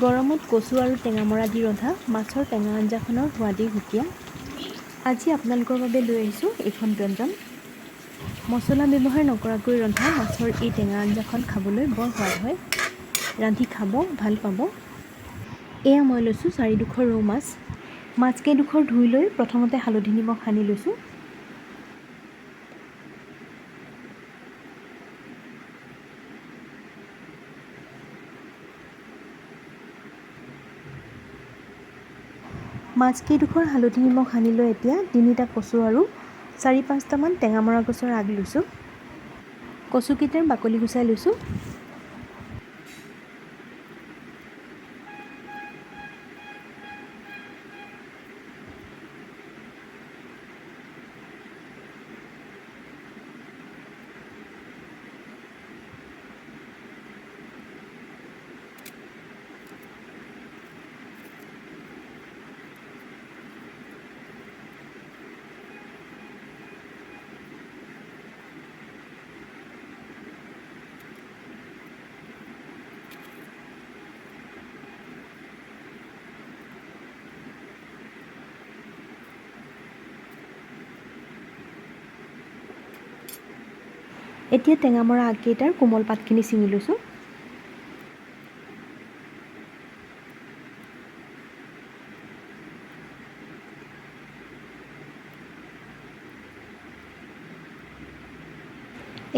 গৰমত কচু আৰু টেঙামৰা দি ৰন্ধা মাছৰ টেঙা আঞ্জাখনৰ সোৱাদেই সুকীয়া। আজি আপোনালোকৰ বাবে লৈ আহিছোঁ এইখন ব্যঞ্জন। মছলা ব্যৱহাৰ নকৰাকৈ ৰন্ধা মাছৰ এই টেঙা আঞ্জাখন খাবলৈ বৰ সোৱাদ হয়। ৰান্ধি খাব, ভাল পাব। এয়া মই লৈছোঁ 4 ৰৌ মাছ। মাছকেইডোখৰ ধুই লৈ প্ৰথমতে হালধি নিমখ সানি লৈছোঁ। মাছকেইডোখৰ হালধি নিমখ সানি লৈ এতিয়া 3টা কচু আৰু 4-5টামান টেঙামৰা গছৰ আগ লৈছোঁ। কচুকেইটাৰ বাকলি গুচাই লৈছোঁ। এতিয়া টেঙামৰা আগকেইটাৰ কোমল পাতখিনি ছিঙি লৈছোঁ।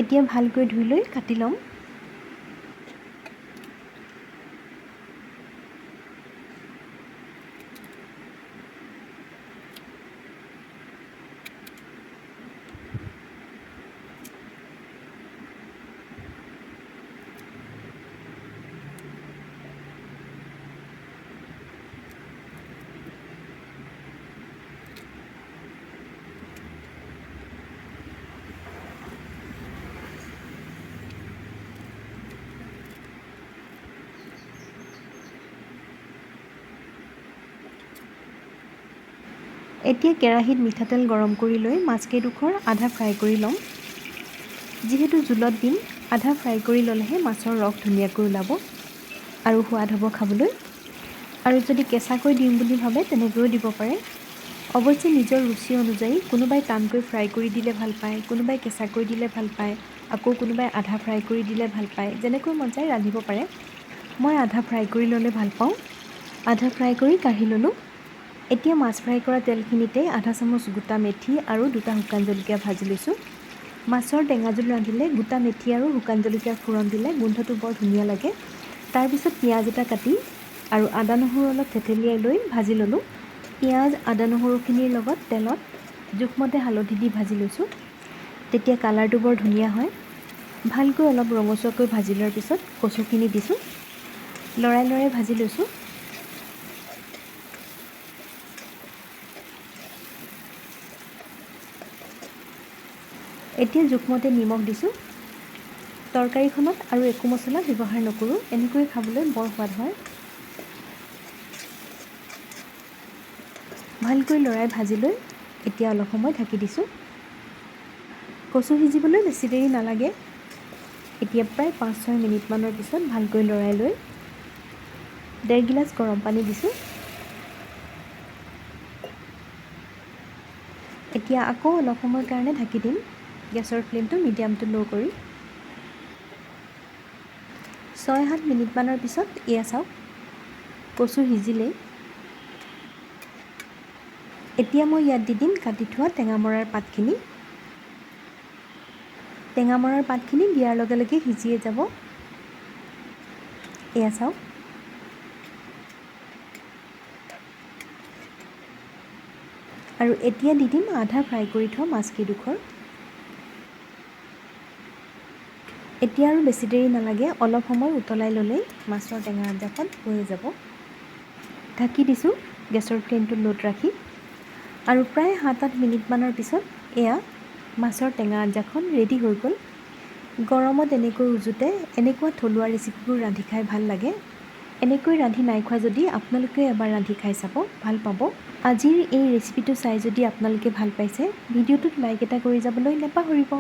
এতিয়া ভালকৈ ধুই লৈ কাটি ল'ম। এতিয়া কেৰাহীত মিঠাতেল গৰম কৰি লৈ মাছকেইডোখৰ আধা ফ্ৰাই কৰি ল'ম। যিহেতু জোলত দিম, আধা ফ্ৰাই কৰি ল'লেহে মাছৰ ৰস ধুনীয়াকৈ ওলাব আৰু সোৱাদ হ'ব খাবলৈ। আৰু যদি কেঁচাকৈ দিম বুলি ভাবে তেনেকৈও দিব পাৰে। অৱশ্যে নিজৰ ৰুচি অনুযায়ী কোনোবাই টানকৈ ফ্ৰাই কৰি দিলে ভাল পায়, কোনোবাই কেঁচাকৈ দিলে ভাল পায়, আকৌ কোনোবাই আধা ফ্ৰাই কৰি দিলে ভাল পায়। যেনেকৈ মন যায় ৰান্ধিব পাৰে। মই আধা ফ্ৰাই কৰি ল'লে ভাল পাওঁ। আধা ফ্ৰাই কৰি কাঢ়ি ল'লোঁ। এতিয়া মাছ ফ্ৰাই কৰা তেলখিনিতে আধা চামুচ গোটা মেথি আৰু 2টা শুকান জলকীয়া ভাজি লৈছোঁ। মাছৰ টেঙা জোল ৰান্ধিলে গোটা মেথি আৰু শুকান জলকীয়াৰ ফোৰণ দিলে গোন্ধটো বৰ ধুনীয়া লাগে। তাৰপিছত পিঁয়াজ এটা কাটি আৰু আদা নহৰু অলপ থেতেলিয়াই লৈ ভাজি ল'লোঁ। পিঁয়াজ আদা নহৰুখিনিৰ লগত তেলত জোখমতে হালধি দি ভাজি লৈছোঁ। তেতিয়া কালাৰটো বৰ ধুনীয়া হয়। ভালকৈ অলপ ৰঙচুৱাকৈ ভাজি লোৱাৰ পিছত কচুখিনি দিছোঁ। লৰাই লৰাই ভাজি লৈছোঁ। এতিয়া জোখমতে নিমখ দিছোঁ। তৰকাৰীখনত আৰু একো মছলা ব্যৱহাৰ নকৰোঁ। এনেকৈ খাবলৈ বৰ সোৱাদ হয়। ভালকৈ লৰাই ভাজি লৈ এতিয়া অলপ সময় ঢাকি দিছোঁ। কচু সিজিবলৈ বেছি দেৰি নালাগে। এতিয়া প্ৰায় 5-6 মিনিটমানৰ পিছত ভালকৈ লৰাই লৈ 1.5 গিলাচ গৰম পানী দিছোঁ। এতিয়া আকৌ অলপ সময়ৰ কাৰণে ঢাকি দিম। গেছৰ ফ্লেমটো মিডিয়াম টু ল' কৰি। 6-7 মিনিটমানৰ পিছত এয়া চাওক, কচু সিজিলেই। এতিয়া মই ইয়াত দি দিম কাটি থোৱা টেঙামৰাৰ পাতখিনি। টেঙামৰাৰ পাতখিনি দিয়াৰ লগে লগে সিজিয়ে যাব। এয়া চাওক। আৰু এতিয়া দি দিম আধা ফ্ৰাই কৰি থোৱা মাছকেইডোখৰ। এতিয়া আৰু বেছি দেৰি নালাগে, অলপ সময় উতলাই ল'লেই মাছৰ টেঙা আঞ্জাখন হৈ যাব। ঢাকি দিছোঁ গেছৰ ফ্লেমটো ল'ত ৰাখি। আৰু প্ৰায় 7-8 মিনিটমানৰ পিছত এয়া মাছৰ টেঙা আঞ্জাখন ৰেডি হৈ গ'ল। গৰমত এনেকৈ উজোতে এনেকুৱা থলুৱা ৰেচিপিবোৰ ৰান্ধি খাই ভাল লাগে। এনেকৈ ৰান্ধি নাই খোৱা যদি আপোনালোকে এবাৰ ৰান্ধি খাই চাব, ভাল পাব। আজিৰ এই ৰেচিপিটো চাই যদি আপোনালোকে ভাল পাইছে, ভিডিঅ'টোত লাইক এটা কৰি যাবলৈ নাপাহৰিব।